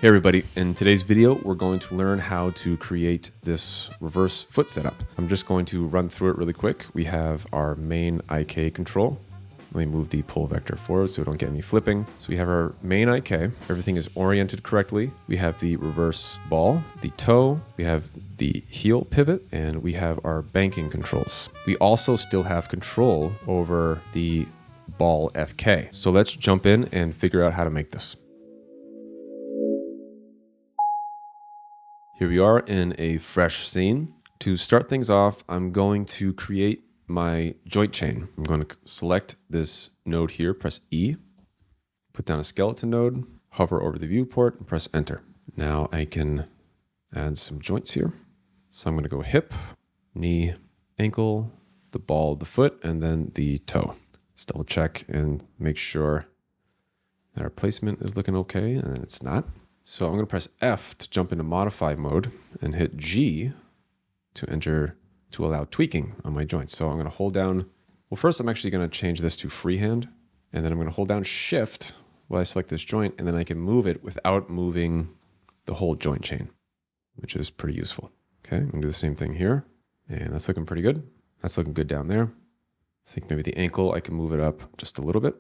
Hey everybody, in today's video, we're going to learn how to create this reverse foot setup. I'm just going to run through it really quick. We have our main IK control. Let me move the pull vector forward so we don't get any flipping. So we have our main IK, everything is oriented correctly. We have the reverse ball, the toe, we have the heel pivot, and we have our banking controls. We also still have control over the ball FK. So let's jump in and figure out how to make this. Here we are in a fresh scene. To start things off, I'm going to create my joint chain. I'm going to select this node here, press E, put down a skeleton node, hover over the viewport, and press enter. Now I can add some joints here. So I'm going to go hip, knee, ankle, the ball of the foot, and then the toe. Let's double check and make sure that our placement is looking okay, and it's not. So I'm going to press F to jump into modify mode and hit G to enter to allow tweaking on my joints. So I'm going to hold down, well, first I'm actually going to change this to freehand, and then I'm going to hold down shift while I select this joint, and then I can move it without moving the whole joint chain, which is pretty useful. Okay, I'm going to do the same thing here, and that's looking pretty good. That's looking good down there. I think maybe the ankle, I can move it up just a little bit.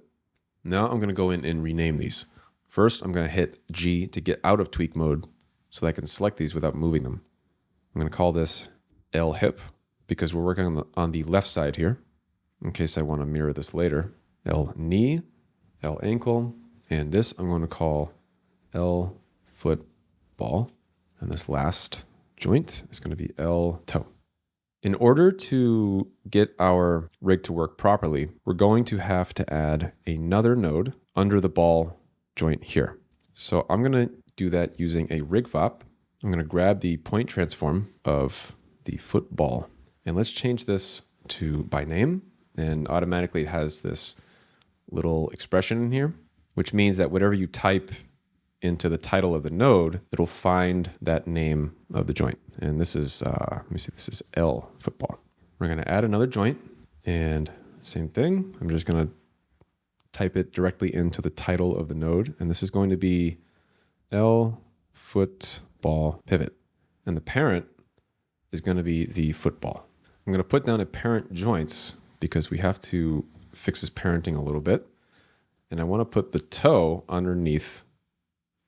Now I'm going to go in and rename these. First, I'm going to hit G to get out of tweak mode so that I can select these without moving them. I'm going to call this L hip because we're working on the left side here in case I want to mirror this later. L knee, L ankle, and this I'm going to call L foot ball. And this last joint is going to be L toe. In order to get our rig to work properly, we're going to have to add another node under the ball joint here. So I'm going to do that using a rig vop. I'm going to grab the point transform of the football, and let's change this to by name, and automatically it has this little expression in here, which means that whatever you type into the title of the node, it'll find that name of the joint. And this is, let me see, this is L football. We're going to add another joint, and same thing. I'm just going to type it directly into the title of the node, and this is going to be L football pivot. And the parent is going to be the football. I'm going to put down a parent joints because we have to fix this parenting a little bit. And I want to put the toe underneath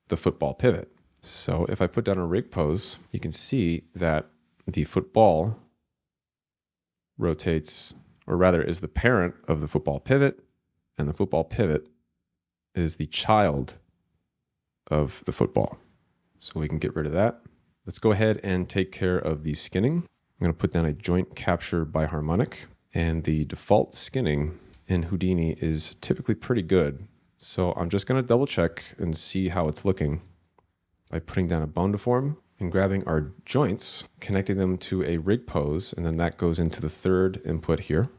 the football pivot. So if I put down a rig pose, you can see that the football rotates, or rather is the parent of the football pivot, and the football pivot is the child of the football. So we can get rid of that. Let's go ahead and take care of the skinning. I'm going to put down a joint capture by harmonic, and the default skinning in Houdini is typically pretty good. So I'm just going to double check and see how it's looking by putting down a bone deform and grabbing our joints, connecting them to a rig pose, and then that goes into the third input here.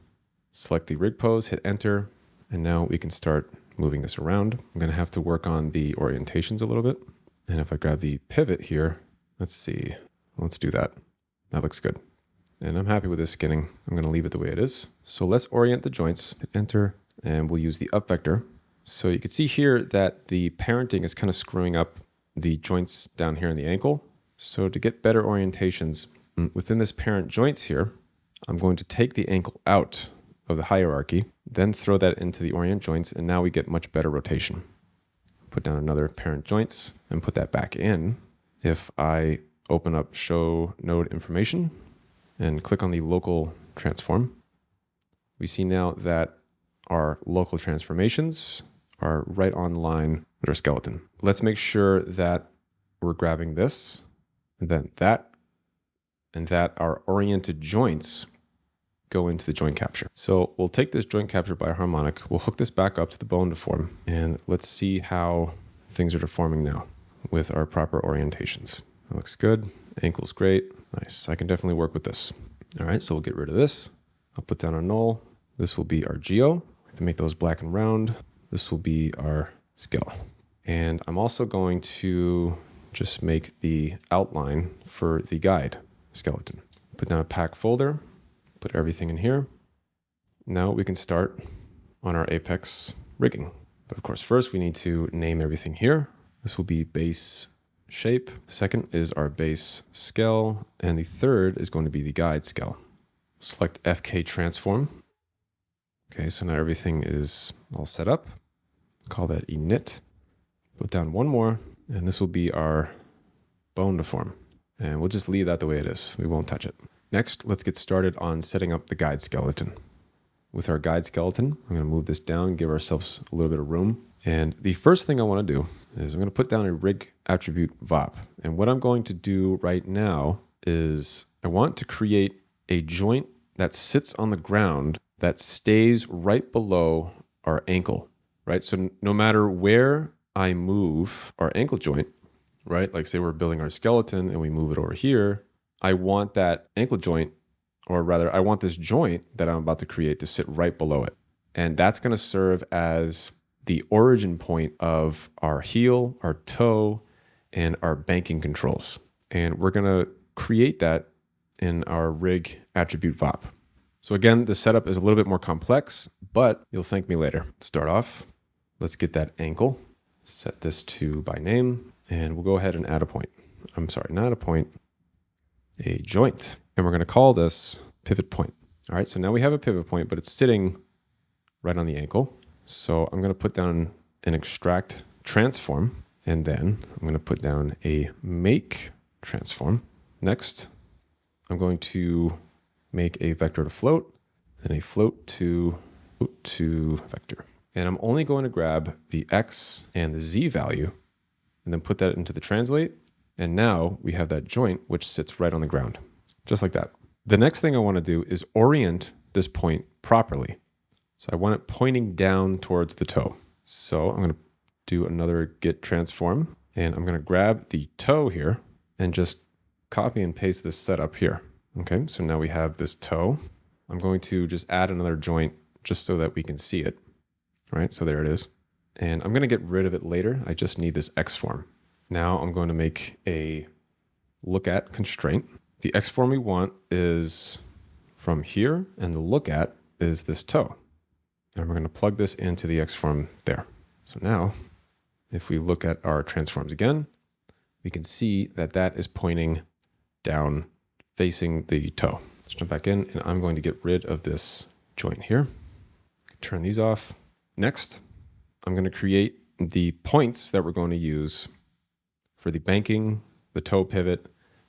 Select the rig pose, hit enter, and now we can start moving this around. I'm going to have to work on the orientations a little bit. And if I grab the pivot here, let's see, let's do that. That looks good. And I'm happy with this skinning. I'm going to leave it the way it is. So let's orient the joints, hit enter, and we'll use the up vector. So you can see here that the parenting is kind of screwing up the joints down here in the ankle. So to get better orientations within this parent joints here, I'm going to take the ankle out of the hierarchy, then throw that into the orient joints, and now we get much better rotation. Put down another parent joints and put that back in. If I open up show node information and click on the local transform, we see now that our local transformations are right on line with our skeleton. Let's make sure that we're grabbing this, and then that, and that our oriented joints go into the joint capture. So we'll take this joint capture by harmonic, we'll hook this back up to the bone deform, and let's see how things are deforming now with our proper orientations. That looks good. Ankle's great. Nice. I can definitely work with this. All right, so we'll get rid of this. I'll put down our null. This will be our geo to make those black and round. This will be our scale. And I'm also going to just make the outline for the guide skeleton. Put down a pack folder, put everything in here. Now we can start on our Apex rigging. But of course, first we need to name everything here. This will be base shape. Second is our base scale. And the third is going to be the guide scale. Select FK transform. Okay, so now everything is all set up. Call that init. Put down one more, and this will be our bone deform. And we'll just leave that the way it is. We won't touch it. Next, let's get started on setting up the guide skeleton. With our guide skeleton, I'm going to move this down, give ourselves a little bit of room. And the first thing I want to do is I'm going to put down a rig attribute VOP. And what I'm going to do right now is I want to create a joint that sits on the ground that stays right below our ankle, right? So no matter where I move our ankle joint, right? Like say we're building our skeleton and we move it over here, I want that ankle joint, or rather I want this joint that I'm about to create to sit right below it. And that's going to serve as the origin point of our heel, our toe, and our banking controls. And we're going to create that in our rig attribute VOP. So again, the setup is a little bit more complex, but you'll thank me later. Start off, let's get that ankle, set this to by name, and we'll go ahead and add a point. I'm sorry, not a point, a joint. And we're going to call this pivot point. All right, so now we have a pivot point, but it's sitting right on the ankle. So I'm going to put down an extract transform, and then I'm going to put down a make transform. Next, I'm going to make a vector to float, then a float to vector. And I'm only going to grab the X and the Z value and then put that into the translate. And now we have that joint, which sits right on the ground, just like that. The next thing I want to do is orient this point properly. So I want it pointing down towards the toe. So I'm going to do another git transform, and I'm going to grab the toe here and just copy and paste this setup here. Okay, so now we have this toe. I'm going to just add another joint just so that we can see it. All right, so there it is. And I'm going to get rid of it later. I just need this X form. Now I'm going to make a look at constraint. The X form we want is from here, and the look at is this toe. And we're going to plug this into the X form there. So now, if we look at our transforms again, we can see that that is pointing down facing the toe. Let's jump back in, and I'm going to get rid of this joint here. Turn these off. Next, I'm going to create the points that we're going to use for the banking, the toe pivot,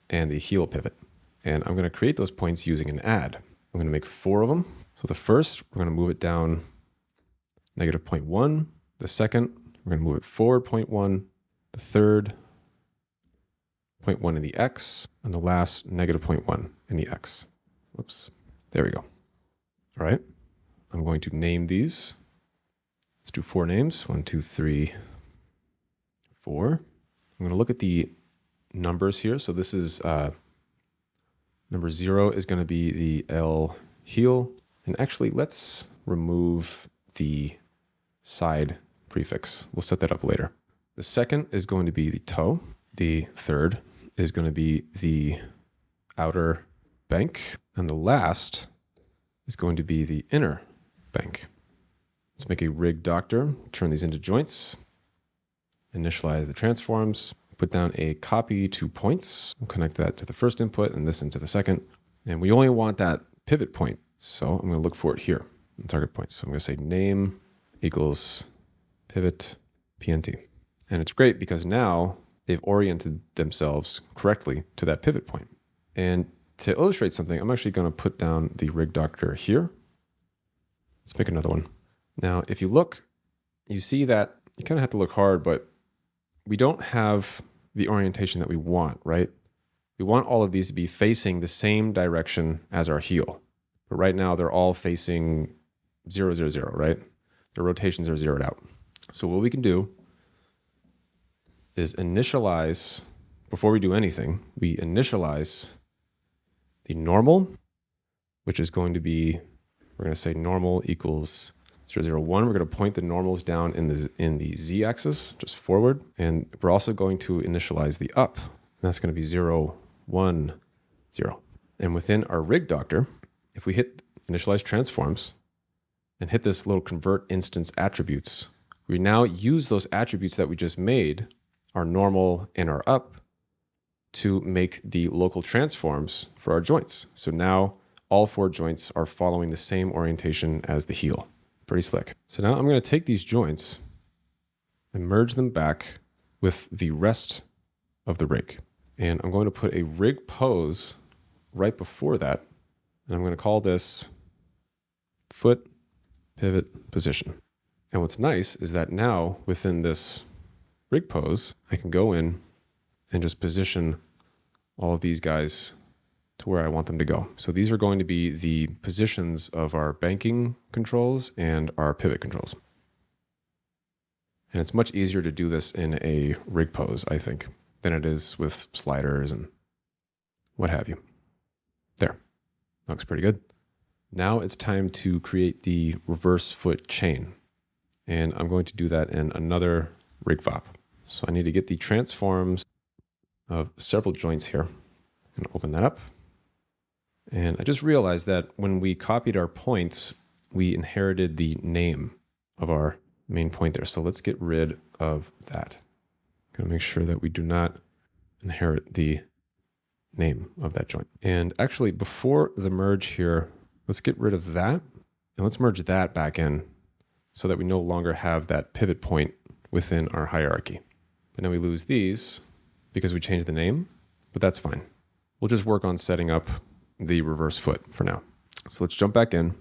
and the heel pivot. And I'm going to create those points using an add. I'm going to make 4 of them. So the first, we're going to move it down negative 0.1. The second, we're going to move it forward 0.1. The third, 0.1 in the X, and the last negative 0.1 in the X. Whoops. There we go. All right. I'm going to name these. Let's do 4 names. 1, 2, 3, 4. I'm going to look at the numbers here. So this is number 0 is going to be the L heel. And actually, let's remove the side prefix. We'll set that up later. The second is going to be the toe. The third is going to be the outer bank. And the last is going to be the inner bank. Let's make a rig doctor, turn these into joints, initialize the transforms, put down a copy to points. We'll connect that to the first input and this into the second. And we only want that pivot point. So I'm going to look for it here in target points. So I'm going to say name equals pivot PNT. And it's great because now they've oriented themselves correctly to that pivot point. And to illustrate something, I'm actually going to put down the rig doctor here. Let's make another one. Now, if you look, you see that you kind of have to look hard, but we don't have the orientation that we want, right? We want all of these to be facing the same direction as our heel. But right now, they're all facing 0, 0, 0, right? Their rotations are zeroed out. So what we can do is initialize, before we do anything, we initialize the normal, which is going to be, we're going to say normal equals 0, 0, 1. We're going to point the normals down in the z-axis, just forward. And we're also going to initialize the up. And that's going to be 0, 1, 0. And within our rig doctor, if we hit initialize transforms and hit this little convert instance attributes, we now use those attributes that we just made, our normal and our up, to make the local transforms for our joints. So now all 4 joints are following the same orientation as the heel. Pretty slick. So now I'm going to take these joints and merge them back with the rest of the rig. And I'm going to put a rig pose right before that. And I'm going to call this foot pivot position. And what's nice is that now within this rig pose, I can go in and just position all of these guys to where I want them to go. So these are going to be the positions of our banking controls and our pivot controls. And it's much easier to do this in a rig pose, I think, than it is with sliders and what have you. There, looks pretty good. Now it's time to create the reverse foot chain. And I'm going to do that in another rig VOP. So I need to get the transforms of several joints here. I'm going to open that up. And I just realized that when we copied our points, we inherited the name of our main point there. So let's get rid of that. I'm going to make sure that we do not inherit the name of that joint. And actually, before the merge here, let's get rid of that. And let's merge that back in so that we no longer have that pivot point within our hierarchy. But now we lose these because we changed the name, but that's fine. We'll just work on setting up the reverse foot for now. So let's jump back in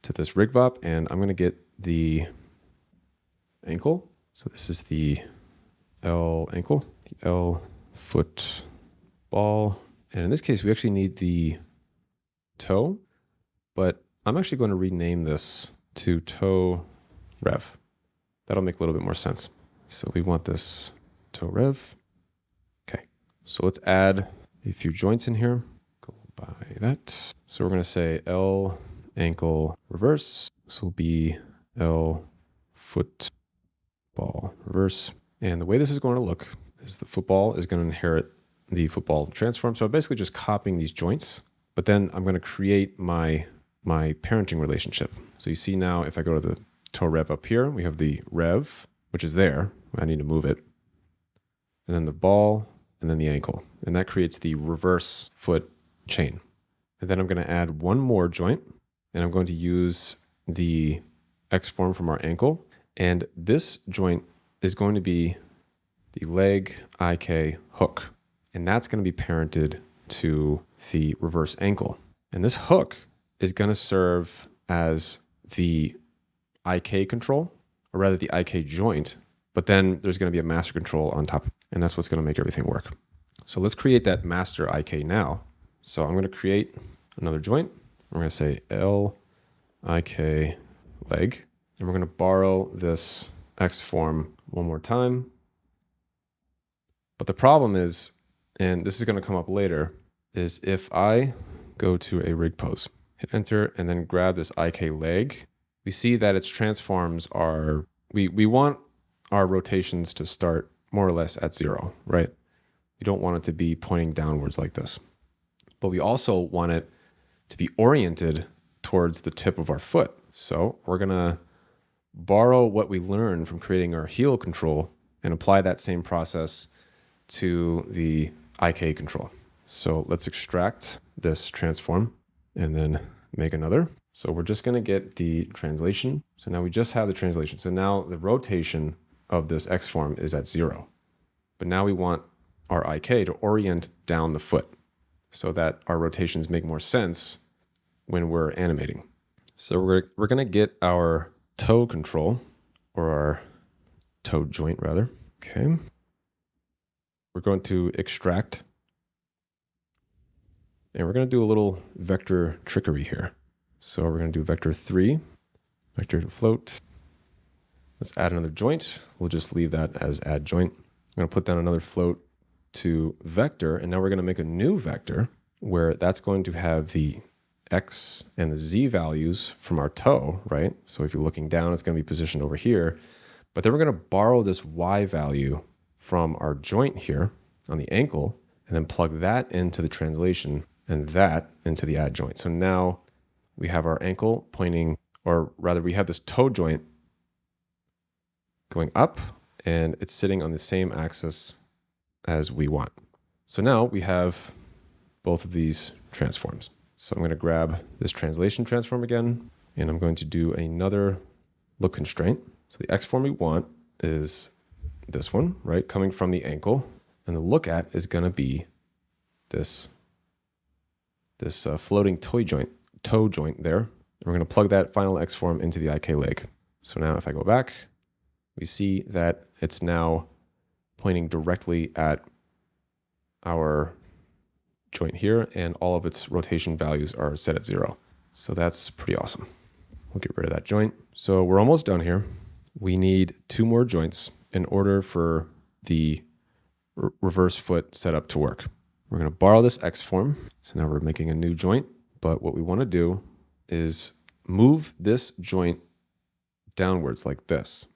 to this rig VOP, and I'm going to get the ankle. So this is the L ankle, the L foot ball. And in this case, we actually need the toe, but I'm actually going to rename this to toe rev. That'll make a little bit more sense. So we want this toe rev. Okay, so let's add a few joints in here. Go by that. So we're going to say L ankle reverse. This will be L foot ball reverse. And the way this is going to look is the football is going to inherit the football transform. So I'm basically just copying these joints, but then I'm going to create my parenting relationship. So you see now, if I go to the toe rev up here, we have the rev, which is there. I need to move it. And then the ball, and then the ankle. And that creates the reverse foot chain. And then I'm going to add one more joint, and I'm going to use the X form from our ankle. And this joint is going to be the leg IK hook. And that's going to be parented to the reverse ankle. And this hook is going to serve as the IK control, or rather the IK joint, but then there's going to be a master control on top, and that's what's going to make everything work. So let's create that master IK now. So I'm going to create another joint. We're going to say L IK leg, and we're going to borrow this X form one more time. But the problem is, and this is going to come up later, is if I go to a rig pose, hit enter, and then grab this IK leg, we see that its transforms are, we want our rotations to start more or less at 0, right? We don't want it to be pointing downwards like this. But we also want it to be oriented towards the tip of our foot. So we're going to borrow what we learned from creating our heel control and apply that same process to the IK control. So let's extract this transform and then make another. So we're just going to get the translation. So now we just have the translation. So now the rotation of this X form is at 0. But now we want our IK to orient down the foot so that our rotations make more sense when we're animating. So we're going to get our toe control, or our toe joint rather. Okay. We're going to extract, and we're going to do a little vector trickery here. So we're going to do vector 3, vector to float. Let's add another joint. We'll just leave that as add joint. I'm going to put down another float to vector, and now we're going to make a new vector where that's going to have the X and the Z values from our toe, right? So if you're looking down, it's going to be positioned over here. But then we're going to borrow this Y value from our joint here on the ankle, and then plug that into the translation and that into the add joint. So now we have our ankle pointing, or rather we have this toe joint going up, and it's sitting on the same axis as we want. So now we have both of these transforms. So I'm going to grab this translation transform again, and I'm going to do another look constraint. So the X form we want is this one, right? Coming from the ankle. And the look at is going to be this floating toe joint there. And we're going to plug that final X form into the IK leg. So now if I go back, we see that it's now pointing directly at our joint here, and all of its rotation values are set at 0. So that's pretty awesome. We'll get rid of that joint. So we're almost done here. We need 2 more joints in order for the reverse foot setup to work. We're going to borrow this X form. So now we're making a new joint, but what we want to do is move this joint downwards like this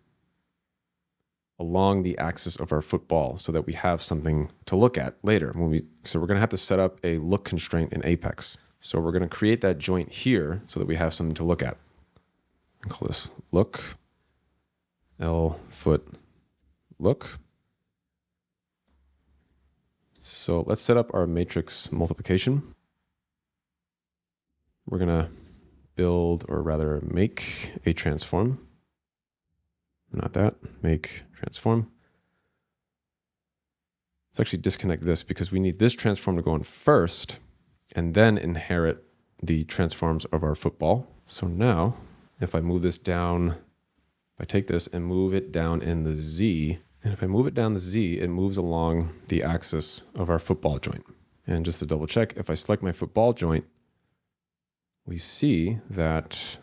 along the axis of our football so that we have something to look at later. So we're going to have to set up a look constraint in Apex. So we're going to create that joint here so that we have something to look at. I'll call this look, L foot look. So let's set up our matrix multiplication. We're going to build, or rather make, a transform. Not that, make transform. Let's actually disconnect this because we need this transform to go in first and then inherit the transforms of our football. So now, if I move this down, if I take this and move it down in the Z, and if I move it down the Z, it moves along the axis of our football joint. And just to double check, if I select my football joint, we see that,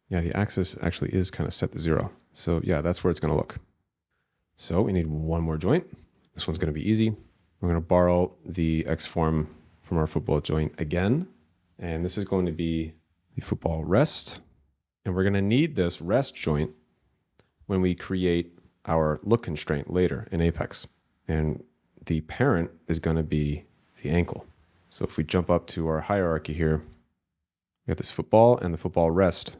yeah, the axis actually is kind of set to 0. So yeah, that's where it's going to look. So we need 1 more joint. This one's going to be easy. We're going to borrow the X form from our football joint again. And this is going to be the football rest. And we're going to need this rest joint when we create our look constraint later in Apex. And the parent is going to be the ankle. So if we jump up to our hierarchy here, we have this football and the football rest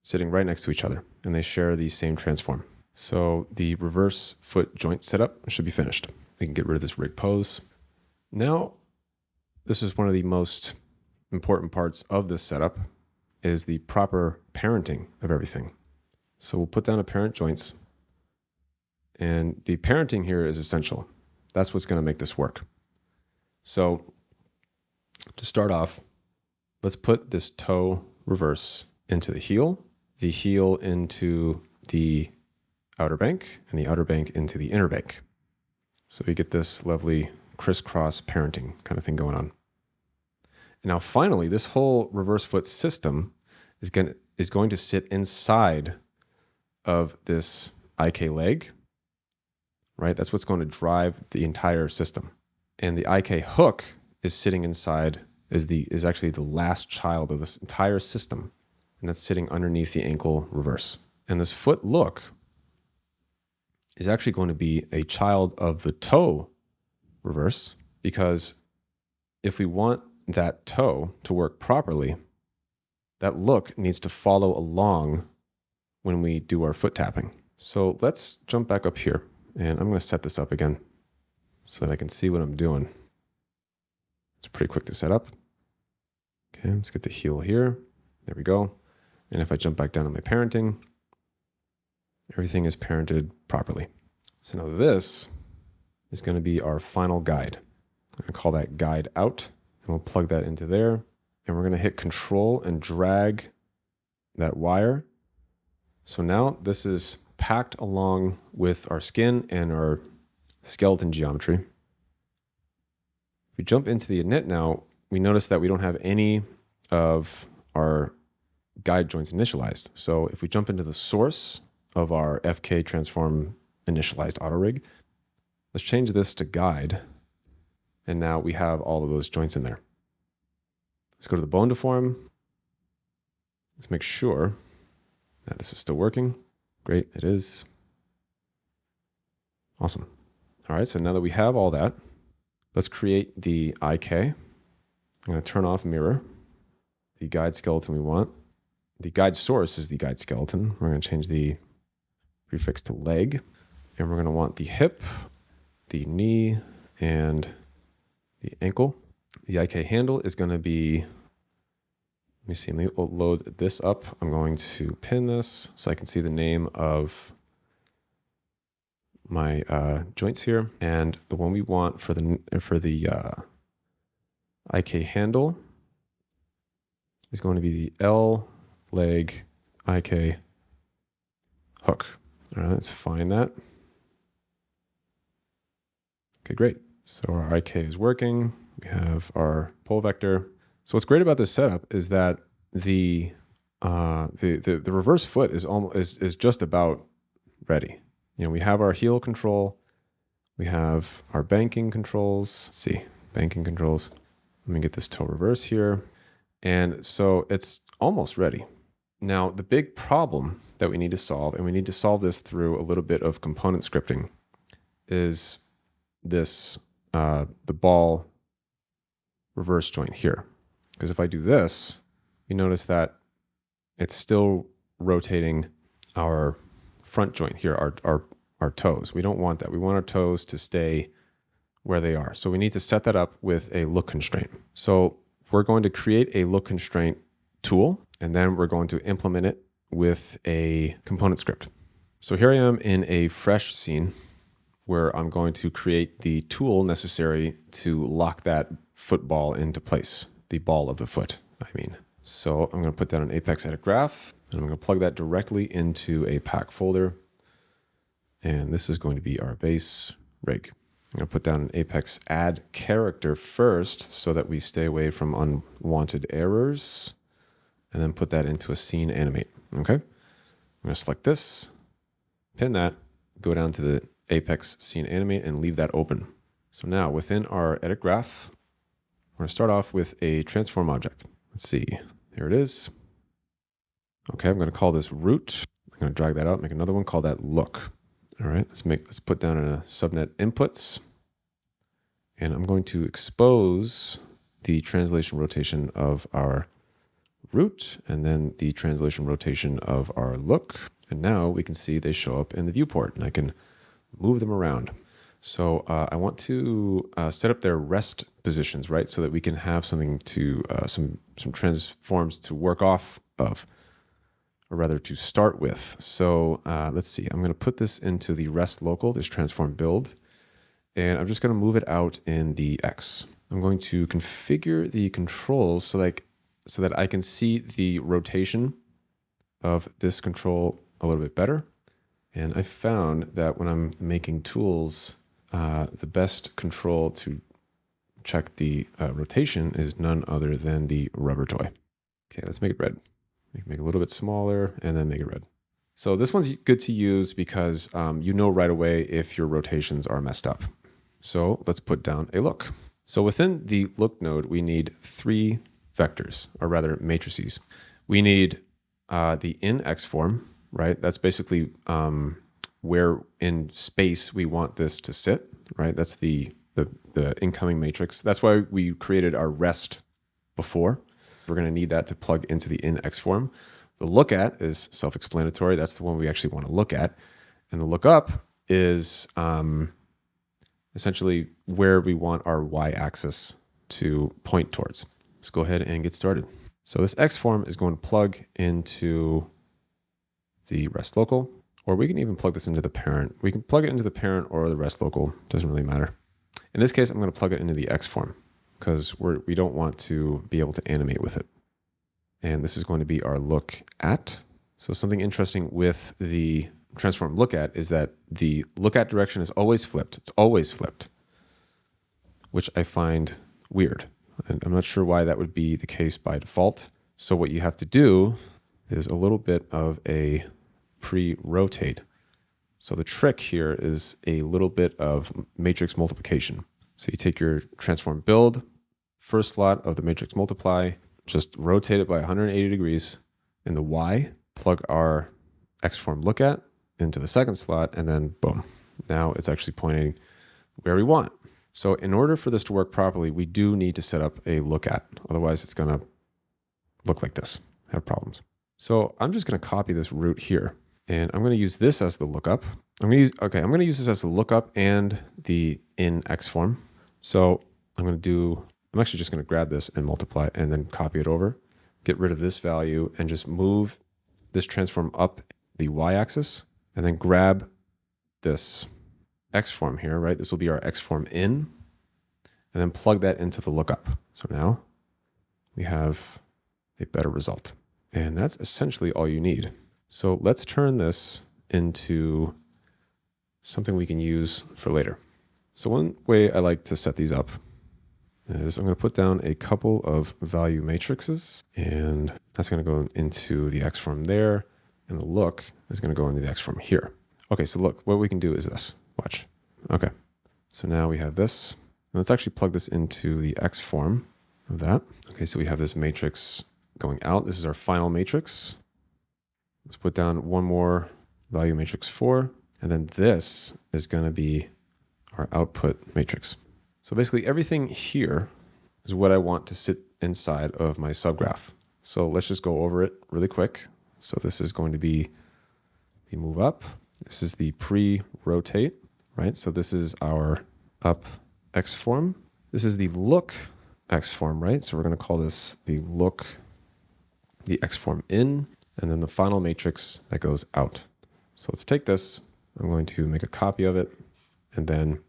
sitting right next to each other, and they share the same transform. So the reverse foot joint setup should be finished. We can get rid of this rig pose. Now, this is one of the most important parts of this setup, is the proper parenting of everything. So we'll put down a parent joints, and the parenting here is essential. That's what's going to make this work. So to start off, let's put this toe reverse into the heel into the outer bank, and the outer bank into the inner bank. So we get this lovely crisscross parenting kind of thing going on. And now finally, this whole reverse foot system is going to sit inside of this IK leg, right? That's what's going to drive the entire system. And the IK hook is sitting inside, is actually the last child of this entire system. And that's sitting underneath the ankle reverse. And this foot look is actually going to be a child of the toe reverse, because if we want that toe to work properly, that look needs to follow along when we do our foot tapping. So let's jump back up here, and I'm going to set this up again so that I can see what I'm doing. It's pretty quick to set up. Okay, let's get the heel here. There we go. And if I jump back down to my parenting, everything is parented properly. So now this is going to be our final guide. I'm going to call that guide out, and we'll plug that into there. And we're going to hit Control and drag that wire. So now this is packed along with our skin and our skeleton geometry. If we jump into the init now, we notice that we don't have any of our guide joints initialized. So if we jump into the source of our FK transform initialized auto rig, let's change this to guide. And now we have all of those joints in there. Let's go to the bone deform. Let's make sure that this is still working. Great, it is. Awesome. All right, so now that we have all that, let's create the IK. I'm going to turn off mirror, the guide skeleton we want. The guide source is the guide skeleton. We're going to change the prefix to leg, and we're going to want the hip, the knee, and the ankle. The IK handle is going to be, let me see, let me load this up. I'm going to pin this so I can see the name of my joints here. And the one we want for the IK handle is going to be the L leg IK hook. All right, let's find that. Okay, great. So our IK is working. We have our pole vector. So what's great about this setup is that the reverse foot is just about ready. You know, we have our heel control. We have our banking controls. Let's see, banking controls. Let me get this toe reverse here. And so it's almost ready. Now, the big problem that we need to solve, and we need to solve this through a little bit of component scripting, is this, the ball reverse joint here. Because if I do this, you notice that it's still rotating our front joint here, our toes. We don't want that. We want our toes to stay where they are. So we need to set that up with a look constraint. So we're going to create a look constraint tool, and then we're going to implement it with a component script. So here I am in a fresh scene where I'm going to create the tool necessary to lock that football into place, the ball of the foot, I mean. So I'm going to put that on Apex Edit Graph, and I'm going to plug that directly into a pack folder. And this is going to be our base rig. I'm going to put down an Apex Add Character first so that we stay away from unwanted errors, and then put that into a scene animate. Okay. I'm going to select this, pin that, go down to the Apex scene animate, and leave that open. So now within our edit graph, we're going to start off with a transform object. Let's see. There it is. Okay, I'm going to call this root. I'm going to drag that out, make another one, call that look. All right, let's put down a subnet inputs, and I'm going to expose the translation rotation of our root and then the translation rotation of our look. And now we can see they show up in the viewport, and I can move them around. So I want to set up their rest positions, right? So that we can have something to, some transforms to work off of, or rather to start with. So let's see, I'm gonna put this into the rest local, this transform build, and I'm just gonna move it out in the X. I'm going to configure the controls so that I can see the rotation of this control a little bit better. And I found that when I'm making tools, the best control to check the rotation is none other than the rubber toy. Okay, let's make it red. Make it a little bit smaller and then make it red. So this one's good to use because you know right away if your rotations are messed up. So let's put down a look. So within the look node, we need 3 vectors, or rather matrices. We need the in X form, right? That's basically where in space we want this to sit, right? That's the incoming matrix. That's why we created our rest before. We're going to need that to plug into the in X form. The look at is self-explanatory. That's the one we actually want to look at. And the look up is essentially where we want our y-axis to point towards. Let's go ahead and get started. So this X form is going to plug into the rest local, or we can even plug this into the parent. We can plug it into the parent or the rest local. Doesn't really matter. In this case, I'm going to plug it into the X form because we don't want to be able to animate with it. And this is going to be our look at. So something interesting with the transform look at is that the look at direction is always flipped. It's always flipped, which I find weird. And I'm not sure why that would be the case by default. So what you have to do is a little bit of a pre-rotate. So the trick here is a little bit of matrix multiplication. So you take your transform build, first slot of the matrix multiply, just rotate it by 180 degrees in the Y, plug our X form look at into the second slot, and then boom. Now it's actually pointing where we want. So in order for this to work properly, we do need to set up a look at. Otherwise, it's going to look like this, have problems. So I'm just going to copy this root here, and I'm going to use this as the lookup. I'm going to use this as the lookup and the in X form. So I'm actually just going to grab this and multiply and then copy it over, get rid of this value and just move this transform up the y-axis and then grab this x form here, right? This will be our x form in, and then plug that into the lookup. So now we have a better result. And that's essentially all you need. So let's turn this into something we can use for later. So one way I like to set these up is I'm going to put down a couple of value matrices, and that's going to go into the x form there, and the look is going to go into the x form here. Okay, so look, what we can do is this. Watch. Okay, so now we have this. And let's actually plug this into the x form of that. Okay, so we have this matrix going out. This is our final matrix. Let's put down one more value matrix 4, and then this is going to be our output matrix. So basically everything here is what I want to sit inside of my subgraph. So let's just go over it really quick. So this is going to be the move up. This is the pre-rotate, right? So this is our up X form. This is the look X form, right? So we're going to call this the look, the X form in, and then the final matrix that goes out. So let's take this. I'm going to make a copy of it, and then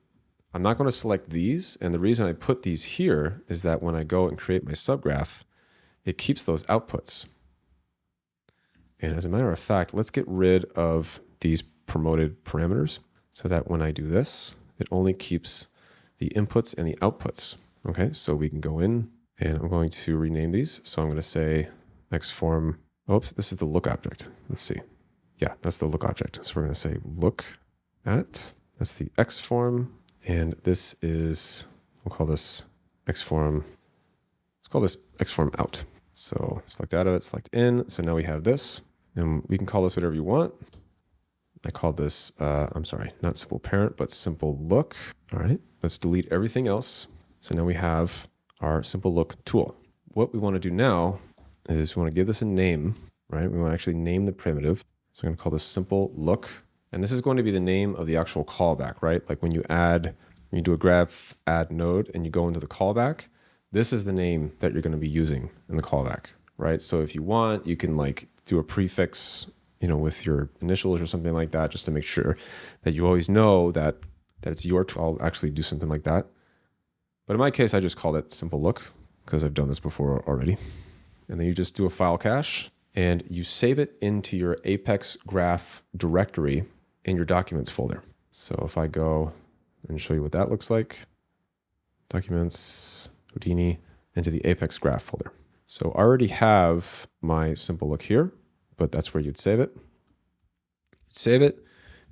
I'm not going to select these. And the reason I put these here is that when I go and create my subgraph, it keeps those outputs. And as a matter of fact, let's get rid of these promoted parameters so that when I do this, it only keeps the inputs and the outputs. Okay, so we can go in and I'm going to rename these. So I'm going to say X form, oops, this is the look object. Let's see. Yeah, that's the look object. So we're going to say look at, that's the X form. And this is, we'll call this X form, let's call this X form out. So select out of it, select in. So now we have this, and we can call this whatever you want. I called this, I'm sorry, not simple parent, but simple look. All right, let's delete everything else. So now we have our simple look tool. What we want to do now is we want to give this a name, right? We want to actually name the primitive. So I'm going to call this simple look. And this is going to be the name of the actual callback, right? Like when you do a graph add node and you go into the callback, this is the name that you're going to be using in the callback, right? So if you want, you can like do a prefix, with your initials or something like that, just to make sure that you always know that it's your tool. I'll actually do something like that. But in my case, I just called it simple look because I've done this before already. And then you just do a file cache and you save it into your Apex graph directory in your documents folder. So if I go and show you what that looks like, documents, Houdini, into the Apex graph folder. So I already have my simple look here, but that's where you'd save it. Save it,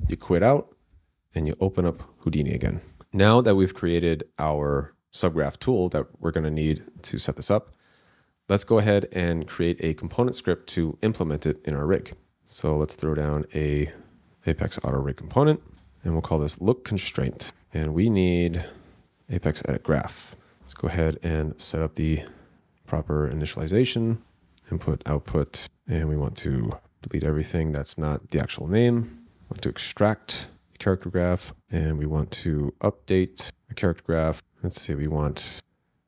you quit out, and you open up Houdini again. Now that we've created our subgraph tool that we're going to need to set this up, let's go ahead and create a component script to implement it in our rig. So let's throw down a Apex auto rig component, and we'll call this look constraint. And we need Apex edit graph. Let's go ahead and set up the proper initialization, input, output, and we want to delete everything that's not the actual name. We want to extract the character graph, and we want to update the character graph. Let's see, we want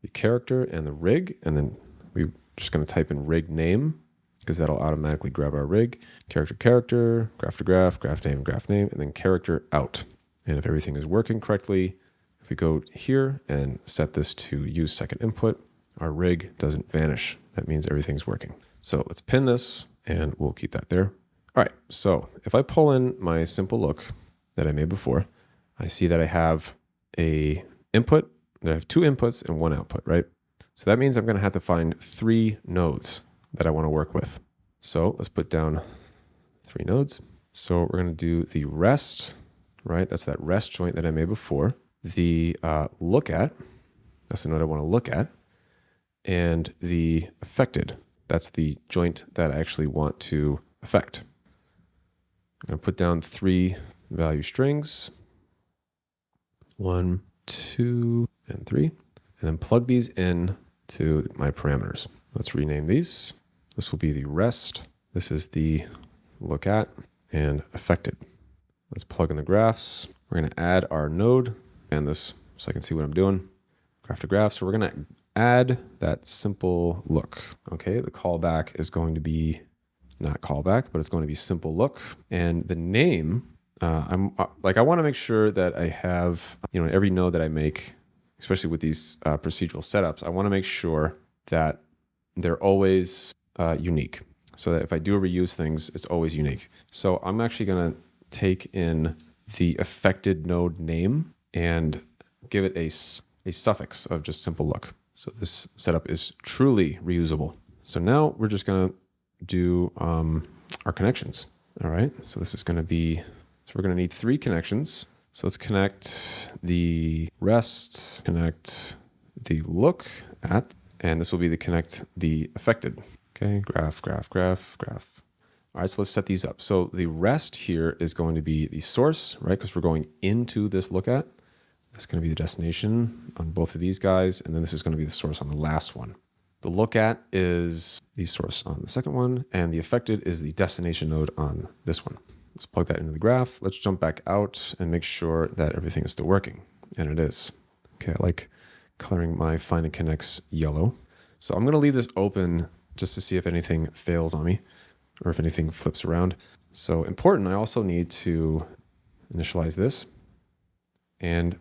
the character and the rig, and then we're just going to type in rig name because that'll automatically grab our rig. Character, graph to graph name, and then character out. And if everything is working correctly, if we go here and set this to use second input, our rig doesn't vanish. That means everything's working. So let's pin this and we'll keep that there. All right, so if I pull in my simple look that I made before, I see that I have a input, that I have 2 inputs and 1 output, right? So that means I'm going to have to find 3 nodes that I want to work with. So let's put down 3 nodes. So we're going to do the rest, right? That's that rest joint that I made before. The look at, that's the node I want to look at. And the affected, that's the joint that I actually want to affect. I'm going to put down 3 value strings, 1, 2, and 3, and then plug these in to my parameters. Let's rename these. This will be the rest. This is the look at and affected. Let's plug in the graphs. We're going to add our node and this so I can see what I'm doing. graph to graph. So we're going to add that simple look. Okay, the callback is going to be not callback, but it's going to be simple look. And the name, I want to make sure that I have, every node that I make, especially with these procedural setups, I want to make sure that they're always unique. So that if I do reuse things, it's always unique. So I'm actually going to take in the affected node name and give it a suffix of just simple look. So this setup is truly reusable. So now we're just going to do our connections. All right. So this is going to be, so we're going to need 3 connections. So let's connect the rest, connect the look at, and this will be the connect the affected. Okay. Graph, graph, graph, graph. All right. So let's set these up. So the rest here is going to be the source, right? Because we're going into this look at. That's going to be the destination on both of these guys. And then this is going to be the source on the last one. The look at is the source on the second one, and the affected is the destination node on this one. Let's plug that into the graph. Let's jump back out and make sure that everything is still working. And it is. Okay, I like coloring my find and connects yellow. So I'm going to leave this open just to see if anything fails on me or if anything flips around. So important, I also need to initialize this. And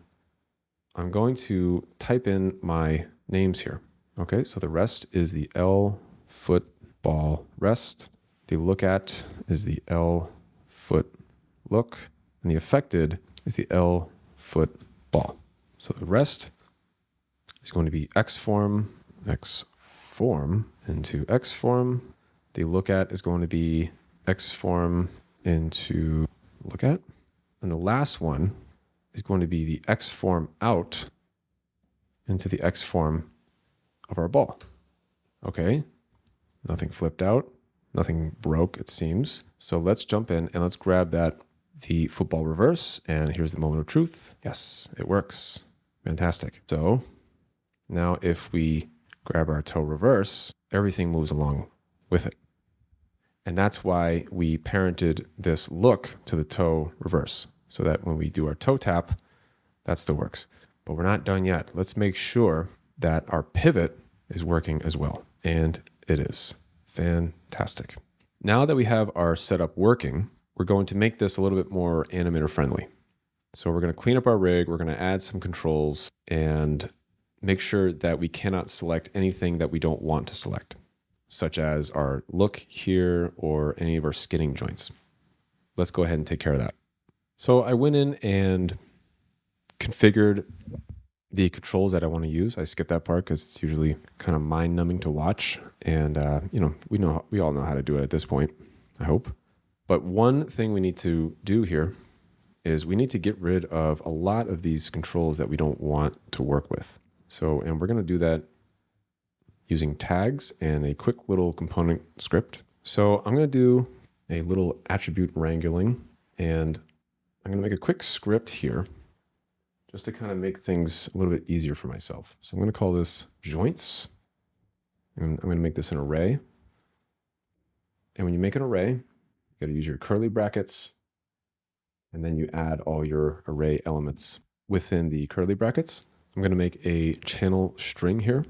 I'm going to type in my names here. Okay, so the rest is the L football rest. The look at is the L foot look. And the affected is the L foot ball. So the rest is going to be X form into X form. The look at is going to be X form into look at. And the last one is going to be the X form out into the X form of our ball. Okay, nothing flipped out, nothing broke, it seems. So let's jump in and let's grab the football reverse. And here's the moment of truth. Yes, it works. Fantastic. So now if we grab our toe reverse, everything moves along with it. And that's why we parented this look to the toe reverse, so that when we do our toe tap, that still works. But we're not done yet. Let's make sure that our pivot is working as well. And it is. Fantastic. Now that we have our setup working, we're going to make this a little bit more animator friendly. So we're going to clean up our rig. We're going to add some controls and make sure that we cannot select anything that we don't want to select, such as our look here or any of our skidding joints. Let's go ahead and take care of that. So I went in and configured the controls that I want to use. I skipped that part because it's usually kind of mind-numbing to watch. And, we all know how to do it at this point, I hope. But one thing we need to do here is we need to get rid of a lot of these controls that we don't want to work with. And we're going to do that using tags and a quick little component script. So I'm going to do a little attribute wrangling, and I'm going to make a quick script here just to kind of make things a little bit easier for myself. So I'm going to call this joints, and I'm going to make this an array. And when you make an array, you got to use your curly brackets, and then you add all your array elements within the curly brackets. I'm going to make a channel string here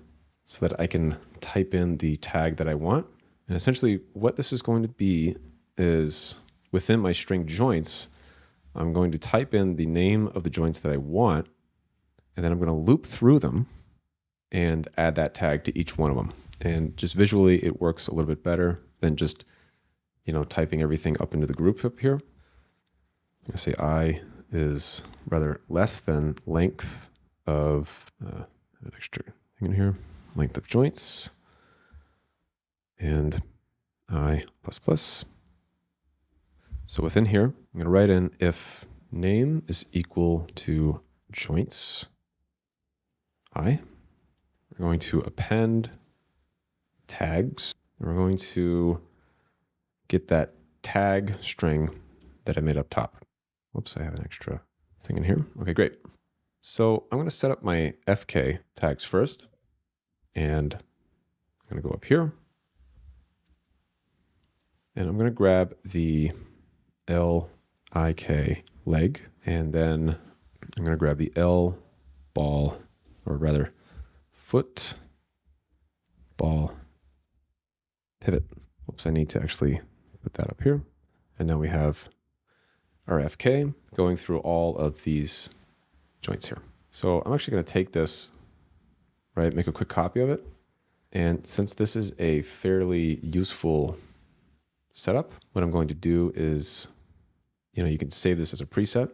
so that I can type in the tag that I want. And essentially what this is going to be is within my string joints, I'm going to type in the name of the joints that I want, and then I'm going to loop through them and add that tag to each one of them. And just visually, it works a little bit better than just, typing everything up into the group up here. I'm going to say I is rather less than length of an extra thing in here, length of joints, and I plus plus. So within here, I'm going to write in if name is equal to joints I. We're going to append tags. We're going to get that tag string that I made up top. Whoops, I have an extra thing in here. Okay, great. So I'm going to set up my FK tags first, and I'm going to go up here, and I'm going to grab the LIK leg, and then I'm going to grab the L ball, or rather foot, ball, pivot. Oops, I need to actually put that up here. And now we have our FK going through all of these joints here. So I'm actually going to take this, right, make a quick copy of it. And since this is a fairly useful setup, what I'm going to do is, you can save this as a preset,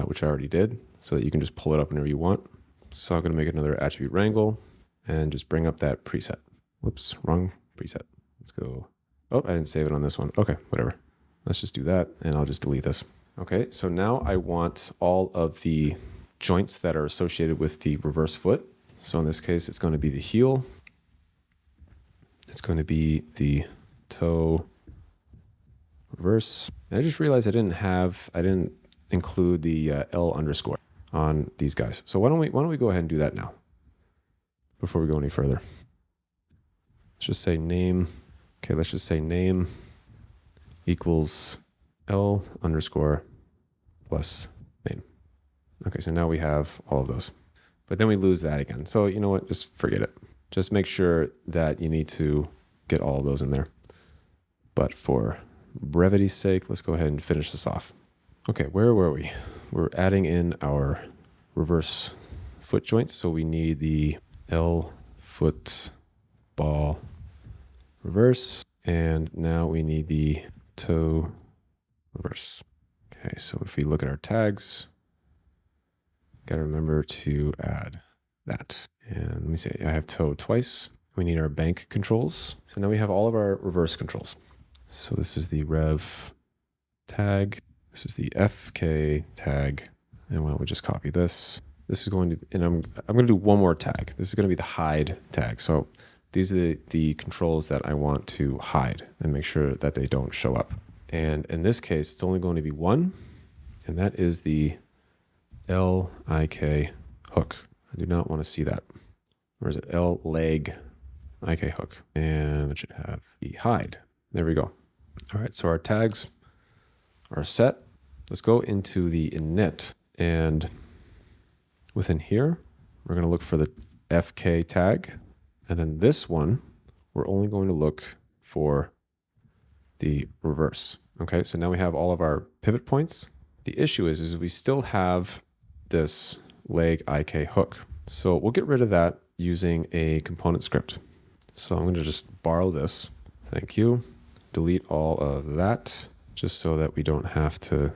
which I already did, so that you can just pull it up whenever you want. So I'm going to make another attribute wrangle and just bring up that preset. Whoops, wrong preset. Let's go. Oh, I didn't save it on this one. Okay, whatever. Let's just do that, and I'll just delete this. Okay, so now I want all of the joints that are associated with the reverse foot. So in this case, it's going to be the heel. It's going to be the toe reverse. And I just realized I didn't include the L underscore on these guys. So why don't we go ahead and do that now before we go any further. Let's just say name. Okay, let's just say name equals L underscore plus name. Okay, so now we have all of those. But then we lose that again. So you know what? Just forget it. Just make sure that you need to get all of those in there. But for brevity's sake, let's go ahead and finish this off. Okay, where were we? We're adding in our reverse foot joints. So we need the L foot ball reverse. And now we need the toe reverse. Okay, so if we look at our tags, got to remember to add that. And let me see, I have toe twice. We need our bank controls. So now we have all of our reverse controls. So this is the rev tag. This is the FK tag. And why don't we just copy this? This is going to, and I'm going to do one more tag. This is going to be the hide tag. So these are the controls that I want to hide and make sure that they don't show up. And in this case, it's only going to be one, and that is the LIK hook. I do not want to see that. Or is it L leg IK hook? And it should have the hide. There we go. All right, so our tags are set. Let's go into the init, and within here, we're going to look for the FK tag. And then this one, we're only going to look for the reverse. Okay, so now we have all of our pivot points. The issue is we still have this leg IK hook. So we'll get rid of that using a component script. So I'm going to just borrow this. Thank you. Delete all of that just so that we don't have to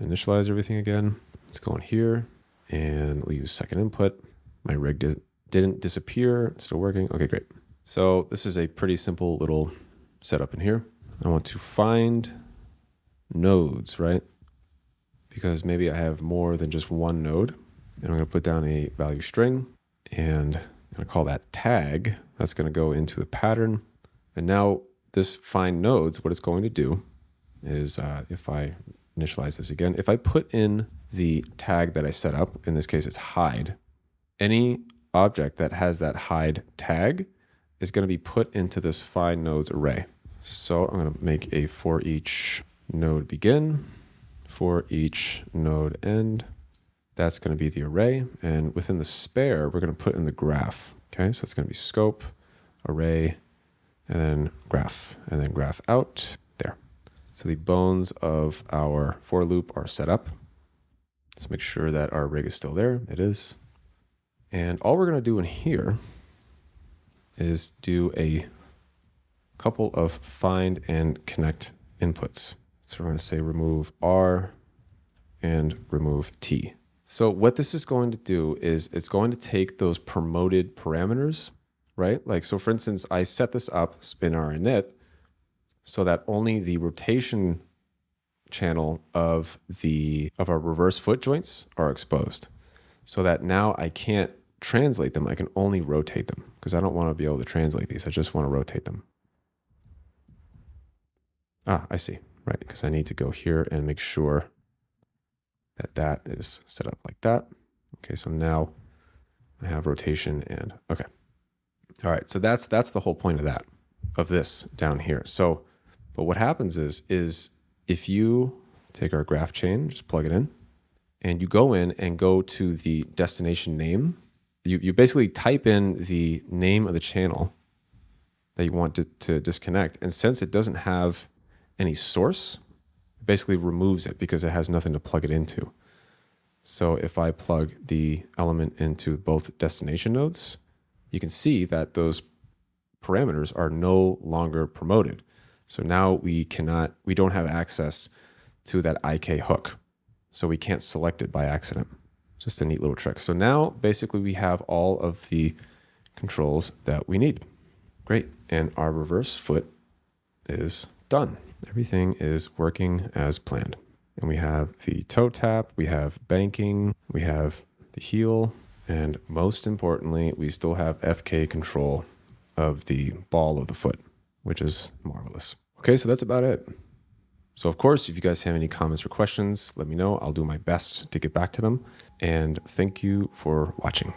initialize everything again. Let's go in here and we'll use second input. My rig didn't disappear. It's still working. Okay, great. So this is a pretty simple little setup in here. I want to find nodes, right? Because maybe I have more than just one node. And I'm going to put down a value string and I'm going to call that tag. That's going to go into the pattern. And now this find nodes, what it's going to do is if I initialize this again, if I put in the tag that I set up, in this case it's hide, any object that has that hide tag is going to be put into this find nodes array. So I'm going to make a for each node begin, for each node end. That's going to be the array. And within the spare, we're going to put in the graph. Okay, so it's going to be scope, array, and then graph out there. So the bones of our for loop are set up. Let's make sure that our rig is still there. It is. And all we're going to do in here is do a couple of find and connect inputs. So we're going to say remove R and remove T. So what this is going to do is it's going to take those promoted parameters, right? Like, so for instance, I set this up in our init so that only the rotation channel of our reverse foot joints are exposed. So that now I can't translate them. I can only rotate them because I don't want to be able to translate these. I just want to rotate them. Ah, I see, right? Because I need to go here and make sure that that is set up like that. Okay, so now I have rotation and okay. All right, so that's the whole point of this down here. So, but what happens is if you take our graph chain, just plug it in, and you go in and go to the destination name you basically type in the name of the channel that you want to disconnect. And since it doesn't have any source, it basically removes it because it has nothing to plug it into. So if I plug the element into both destination nodes, you can see that those parameters are no longer promoted. So now we don't have access to that IK hook. So we can't select it by accident. Just a neat little trick. So now basically we have all of the controls that we need. Great. And our reverse foot is done. Everything is working as planned. And we have the toe tap, we have banking, we have the heel, and most importantly, we still have FK control of the ball of the foot, which is marvelous. Okay, so that's about it. So of course, if you guys have any comments or questions, let me know. I'll do my best to get back to them. And thank you for watching.